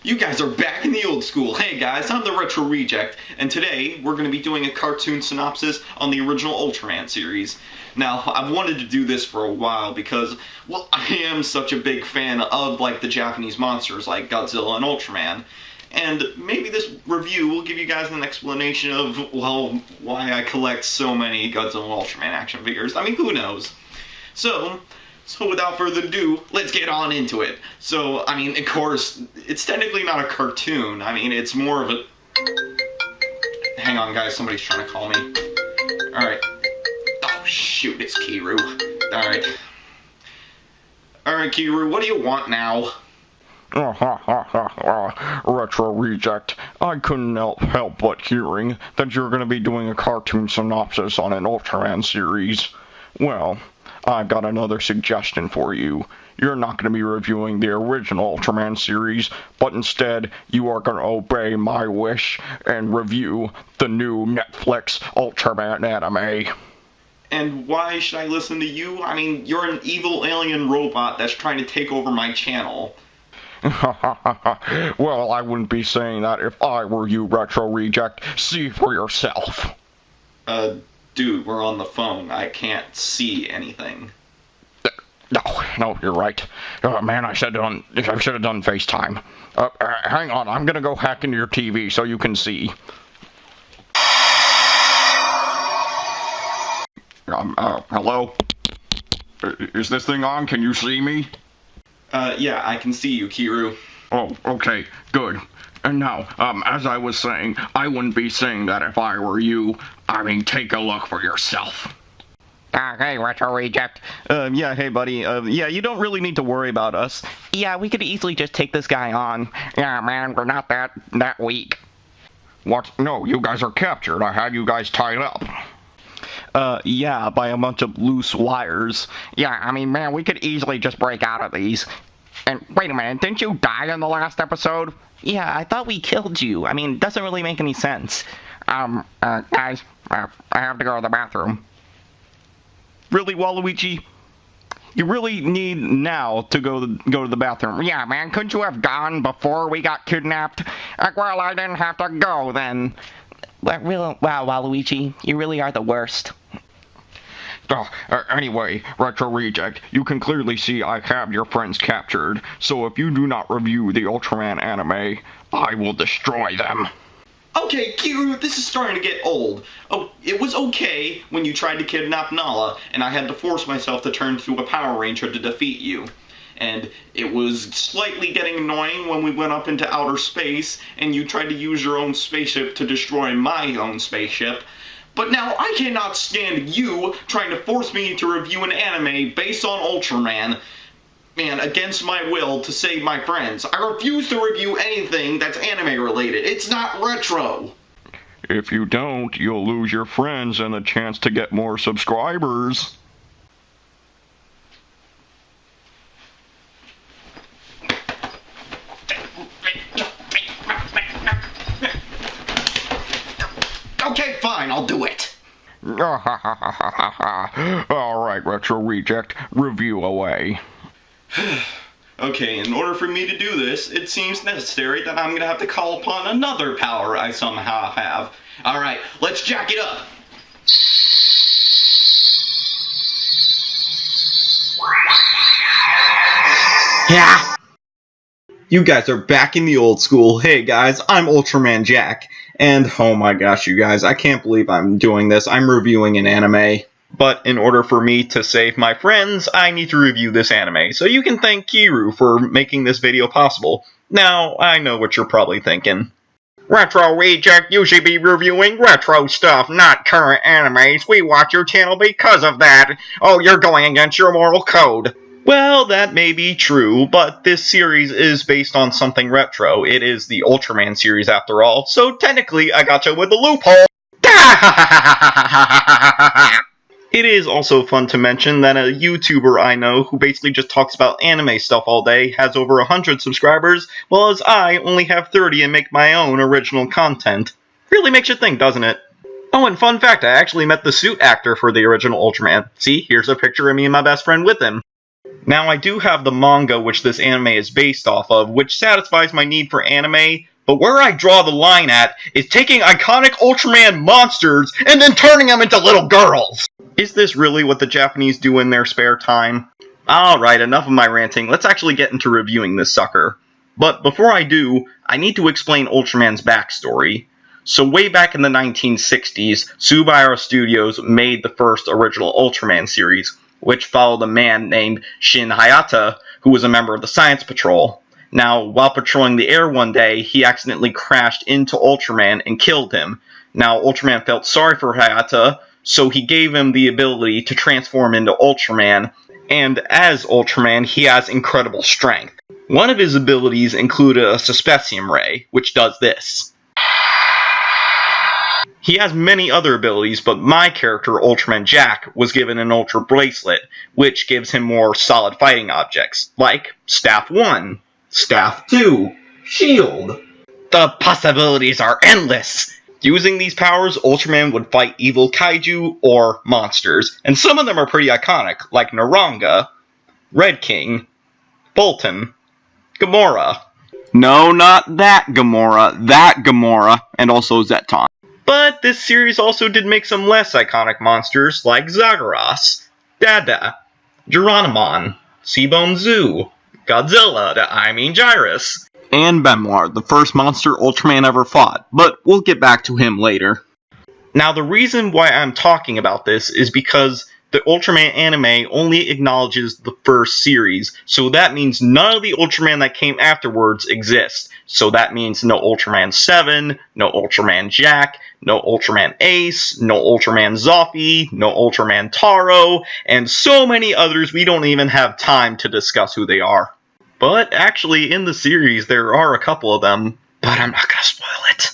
You guys are back in the old school. Hey guys, I'm the Retro Reject, and today we're going to be doing a cartoon synopsis on the original Ultraman series. Now, I've wanted to do this for a while because, well, I am such a big fan of, like, the Japanese monsters like Godzilla and Ultraman. And maybe this review will give you guys an explanation of, well, why I collect so many Godzilla and Ultraman action figures. I mean, who knows? So without further ado, let's get on into it. So, I mean, of course, it's technically not a cartoon. I mean, it's more of a... Hang on, guys, somebody's trying to call me. Alright. Oh, shoot, it's Kiyru. Alright. Alright, Kiyru, what do you want now? Retro Reject, I couldn't help but hearing that you're going to be doing a cartoon synopsis on an Ultraman series. Well, I've got another suggestion for you. You're not going to be reviewing the original Ultraman series, but instead you are going to obey my wish and review the new Netflix Ultraman anime. And why should I listen to you? I mean, you're an evil alien robot that's trying to take over my channel. Well, I wouldn't be saying that if I were you, Retro Reject. See for yourself. Dude, we're on the phone. I can't see anything. No, you're right. Man, I should have done FaceTime. Hang on, I'm gonna go hack into your TV so you can see. Hello? Is this thing on? Can you see me? Yeah, I can see you, Kiyru. Oh, okay, good. And now, as I was saying, I wouldn't be saying that if I were you. I mean, take a look for yourself. Hey, Retro Reject. Yeah, hey, buddy. Yeah, you don't really need to worry about us. Yeah, we could easily just take this guy on. Yeah, man, we're not that weak. What? No, you guys are captured. I had you guys tied up. Yeah, by a bunch of loose wires. Yeah, I mean, man, we could easily just break out of these. And wait a minute, didn't you die in the last episode? Yeah, I thought we killed you. I mean, it doesn't really make any sense. Guys, I have to go to the bathroom. Really, Waluigi? You really need now to go to the bathroom. Yeah, man, couldn't you have gone before we got kidnapped? Well, I didn't have to go then. Wow, Waluigi, you really are the worst. Anyway, Retro Reject, you can clearly see I have your friends captured, so if you do not review the Ultraman anime, I will destroy them. Okay, Kiyru, this is starting to get old. Oh, it was okay when you tried to kidnap Nala, and I had to force myself to turn to a Power Ranger to defeat you. And it was slightly getting annoying when we went up into outer space, and you tried to use your own spaceship to destroy my own spaceship. But now I cannot stand you trying to force me to review an anime based on Ultraman, man, against my will to save my friends. I refuse to review anything that's anime related. It's not retro. If you don't, you'll lose your friends and the chance to get more subscribers. Okay, fine, I'll do it. Alright, Retro Reject, review away. Okay, in order for me to do this, it seems necessary that I'm gonna have to call upon another power I somehow have. Alright, let's jack it up. Yeah. You guys are back in the old school. Hey guys, I'm Ultraman Jack. And oh my gosh, you guys, I can't believe I'm doing this. I'm reviewing an anime. But in order for me to save my friends, I need to review this anime. So you can thank Kiyru for making this video possible. Now, I know what you're probably thinking. Retro Reject, you should be reviewing retro stuff, not current animes. We watch your channel because of that. Oh, you're going against your moral code. Well, that may be true, but this series is based on something retro. It is the Ultraman series after all, so technically I gotcha with the loophole. It is also fun to mention that a YouTuber I know who basically just talks about anime stuff all day has over 100 subscribers, whereas I only have 30 and make my own original content. Really makes you think, doesn't it? Oh, and fun fact, I actually met the suit actor for the original Ultraman. See, here's a picture of me and my best friend with him. Now, I do have the manga which this anime is based off of, which satisfies my need for anime, but where I draw the line at is taking iconic Ultraman monsters and then turning them into little girls! Is this really what the Japanese do in their spare time? Alright, enough of my ranting, let's actually get into reviewing this sucker. But before I do, I need to explain Ultraman's backstory. So way back in the 1960s, Subaru Studios made the first original Ultraman series, which followed a man named Shin Hayata, who was a member of the Science Patrol. Now, while patrolling the air one day, he accidentally crashed into Ultraman and killed him. Now, Ultraman felt sorry for Hayata, so he gave him the ability to transform into Ultraman, and as Ultraman, he has incredible strength. One of his abilities included a Suspicium Ray, which does this. He has many other abilities, but my character, Ultraman Jack, was given an Ultra Bracelet, which gives him more solid fighting objects, like Staff 1, Staff 2, Shield. The possibilities are endless! Using these powers, Ultraman would fight evil kaiju or monsters, and some of them are pretty iconic, like Naranga, Red King, Bolton, Gamora. No, not that Gamora, and also Zeton. But this series also did make some less iconic monsters like Zagreus, Dada, Geronimon, Seabone Zoo, Godzilla, Gyrus, and Bemlar, the first monster Ultraman ever fought, but we'll get back to him later. Now the reason why I'm talking about this is because the Ultraman anime only acknowledges the first series, so that means none of the Ultraman that came afterwards exist. So that means no Ultraman 7, no Ultraman Jack, no Ultraman Ace, no Ultraman Zoffy, no Ultraman Taro, and so many others we don't even have time to discuss who they are. But actually, in the series, there are a couple of them, but I'm not gonna spoil it.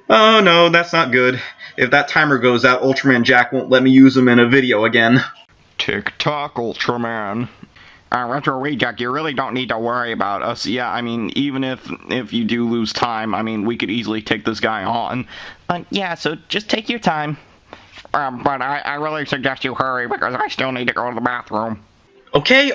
Oh no, that's not good. If that timer goes out, Ultraman Jack won't let me use him in a video again. Tick-tock, Ultraman. Retro Reject, you really don't need to worry about us. Yeah, I mean, even if you do lose time, I mean, we could easily take this guy on. Yeah, so just take your time. But I really suggest you hurry because I still need to go to the bathroom. Okay,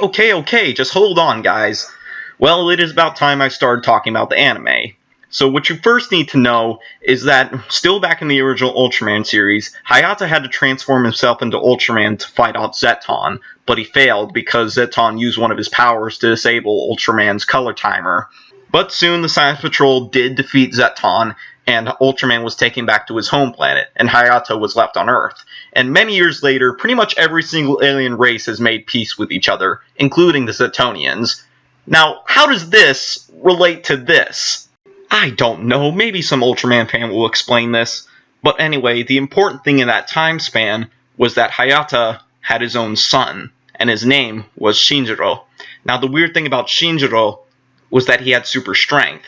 just hold on, guys. Well, it is about time I started talking about the anime. So what you first need to know is that, still back in the original Ultraman series, Hayata had to transform himself into Ultraman to fight off Zeton, but he failed because Zeton used one of his powers to disable Ultraman's color timer. But soon the Science Patrol did defeat Zeton, and Ultraman was taken back to his home planet, and Hayata was left on Earth. And many years later, pretty much every single alien race has made peace with each other, including the Zetonians. Now, how does this relate to this? I don't know, maybe some Ultraman fan will explain this. But anyway, the important thing in that time span was that Hayata had his own son, and his name was Shinjiro. Now, the weird thing about Shinjiro was that he had super strength.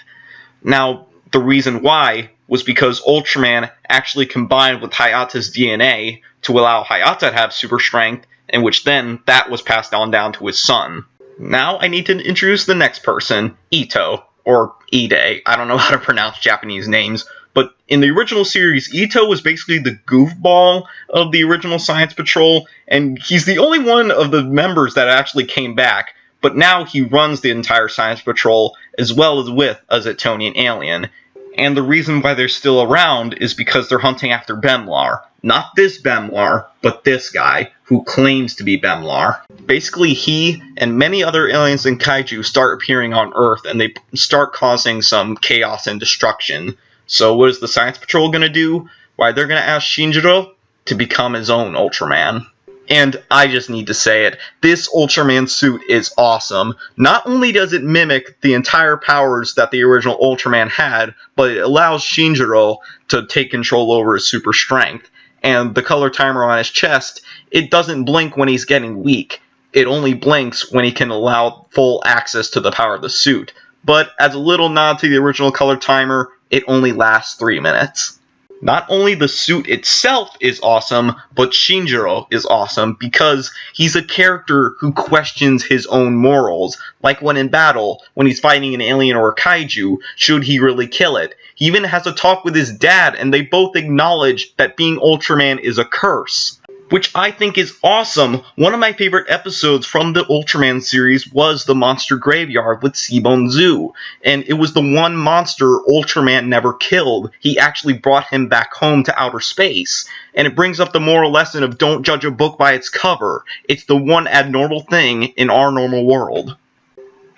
Now, the reason why was because Ultraman actually combined with Hayata's DNA to allow Hayata to have super strength, in which then that was passed on down to his son. Now I need to introduce the next person, Ito, or Ide. I don't know how to pronounce Japanese names, but in the original series, Ito was basically the goofball of the original Science Patrol, and he's the only one of the members that actually came back, but now he runs the entire Science Patrol, as well as with a Zetonian alien. And the reason why they're still around is because they're hunting after Bemlar. Not this Bemlar, but this guy, who claims to be Bemlar. Basically, he and many other aliens and kaiju start appearing on Earth, and they start causing some chaos and destruction. So what is the Science Patrol gonna do? Why, they're gonna ask Shinjiro to become his own Ultraman. And I just need to say it, this Ultraman suit is awesome. Not only does it mimic the entire powers that the original Ultraman had, but it allows Shinjiro to take control over his super strength. And the color timer on his chest, it doesn't blink when he's getting weak. It only blinks when he can allow full access to the power of the suit. But as a little nod to the original color timer, it only lasts 3 minutes. Not only the suit itself is awesome, but Shinjiro is awesome because he's a character who questions his own morals. Like when in battle, when he's fighting an alien or a kaiju, should he really kill it? He even has a talk with his dad, and they both acknowledge that being Ultraman is a curse. which I think is awesome. One of my favorite episodes from the Ultraman series was the Monster Graveyard with Seabone Zoo, and it was the one monster Ultraman never killed. He actually brought him back home to outer space, and it brings up the moral lesson of don't judge a book by its cover. It's the one abnormal thing in our normal world.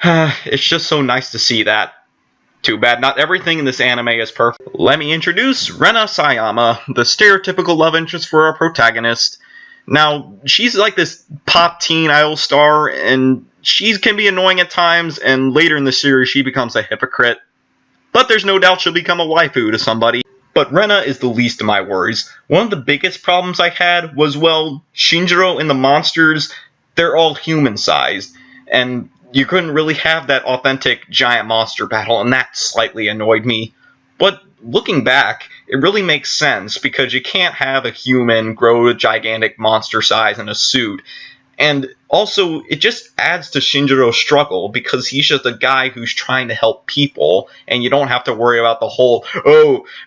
It's just so nice to see that. Too bad not everything in this anime is perfect. Let me introduce Rena Sayama, the stereotypical love interest for our protagonist. Now, she's like this pop teen idol star, and she can be annoying at times, and later in the series she becomes a hypocrite. But there's no doubt she'll become a waifu to somebody. But Rena is the least of my worries. One of the biggest problems I had was, well, Shinjiro and the monsters, they're all human-sized, and you couldn't really have that authentic giant monster battle, and that slightly annoyed me. But looking back, it really makes sense, because you can't have a human grow a gigantic monster size in a suit. And also, it just adds to Shinjiro's struggle, because he's just a guy who's trying to help people, and you don't have to worry about the whole,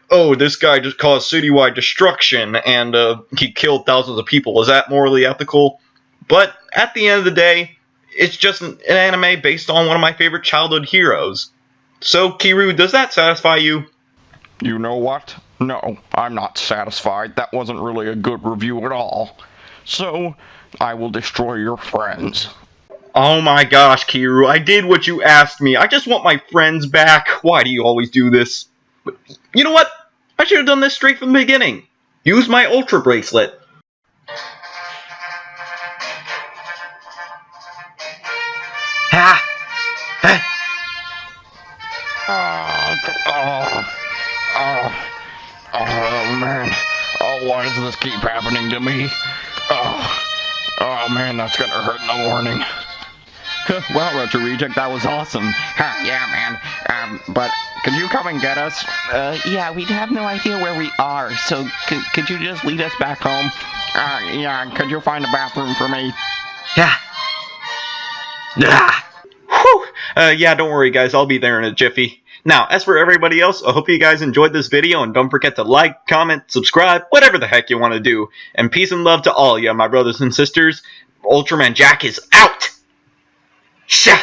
oh, this guy just caused citywide destruction, and he killed thousands of people. Is that morally ethical? But at the end of the day, it's just an anime based on one of my favorite childhood heroes. So, Kiyru, does that satisfy you? You know what? No, I'm not satisfied. That wasn't really a good review at all. So, I will destroy your friends. Oh my gosh, Kiyru, I did what you asked me. I just want my friends back. Why do you always do this? But you know what? I should have done this straight from the beginning. Use my Ultra Bracelet. Ha! Oh, man. Oh, why does this keep happening to me? Oh, man, that's gonna hurt in the morning. Well, Retro Reject, that was awesome. Yeah, man. But could you come and get us? Yeah, we have no idea where we are, so could you just lead us back home? Yeah, could you find a bathroom for me? Yeah. Whew. Yeah, don't worry, guys. I'll be there in a jiffy. Now, as for everybody else, I hope you guys enjoyed this video, and don't forget to like, comment, subscribe, whatever the heck you want to do. And peace and love to all you, my brothers and sisters. Ultraman Jack is out! Shah!